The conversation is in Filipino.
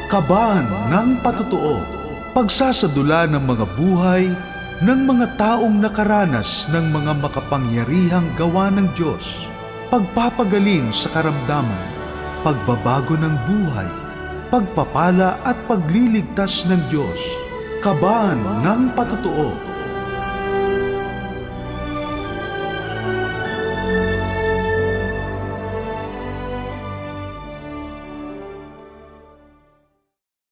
Kaban ng Patutuo, pagsasadula ng mga buhay ng mga taong nakaranas ng mga makapangyarihang gawa ng Diyos, pagpapagaling sa karamdaman, pagbabago ng buhay, pagpapala at pagliligtas ng Diyos. Kaban ng Patutuo.